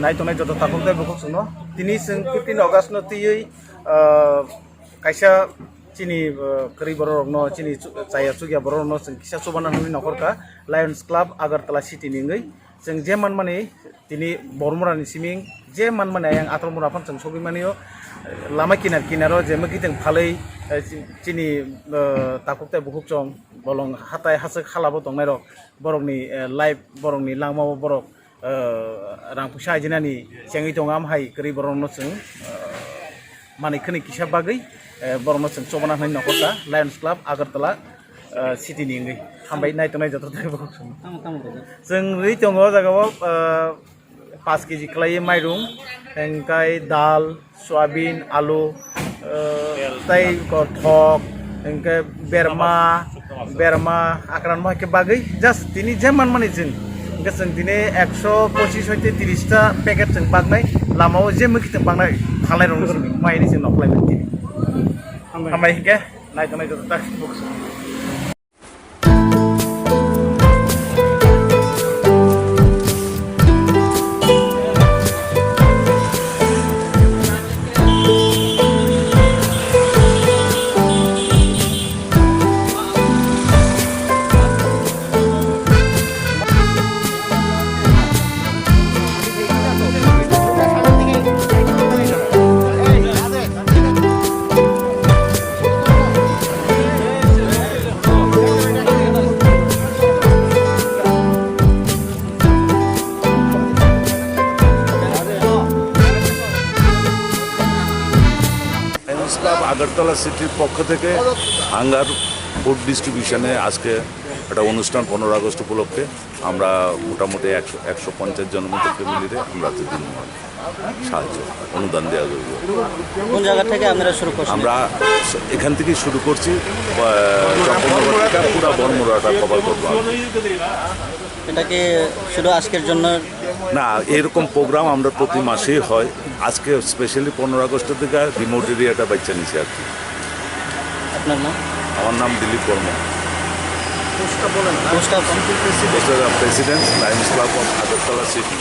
नायथ'नाय जत थाखुमथाय बुखुसुनो दिनै जों 15 अगस्त नो तियै कायसा चिनि करि बर'नो चिनि चाया चुगिया बर'नो जों किसा सुबाना हुनि नखरका लायन्स क्लाब आगरतला सिटी निङै जों जे मान माने दिनै बरमुरानि सिमिं जे मान माने आं आतरमुरा फान जों सबै मानेयो लामा किनार किनारो जे मगि जों फालै चिनि ताकुकताय बुखुचं बलं हाताय हासो खालाबो दंनाय र बरकनि लाइफ बरकनि लांमाव बरक रां फैसा आइजेनानि जेङै दङ आमहाय करि बर'नो जों माने खोनि किसा बागै बर'नो जों सबाना हुनि नखरका लायन्स क्लाब आगरतला सिटी निङै हामबाय नायथ'नाय जत थाखुम जों रै दङ जागाव 5 केजि खालायो माइरं ओंखाय दाल सयाबिन आलु ताई थक ओंखाय बेरमा आक्रान माके बागै जास्ट दिनै जेमान माने जों जों दिनै 125 हयते 30टा पेकेट जों बागनाय लामाव जे मखिजों बागनाय खालाय रंनो जों माइनि जों नखलायबाय दिनै हामबाय हिके नायथ'नाय जत थाखुम ক্লাব আগরতলা সিটির পক্ষ থেকে হাঙ্গার ফুড ডিস্ট্রিবিউশনে আজকে একটা অনুষ্ঠান 15 আগস্ট উপলক্ষে আমরা মোটামুটি 150 জনের মতো ফ্যামিলিতে আমরা দিন সাহায্য অনুদান দেওয়া যাবে। কোন জায়গা থেকে আমরা শুরু করছি? আমরা এখান থেকেই শুরু করছি, পুরো বনমুড়াটা কভার করবো। এটা কি শুধু আজকের জন্য না, এরকম প্রোগ্রাম আমরা প্রতি মাসেই হয়। আজকে স্পেশালি 15 আগস্টের দিকে রিমোট এরিয়াটা বাচ্চা নিছে আর কি। আপনার নাম? আমার নাম Dilip Barma, post of president Lions Club of Agartala city.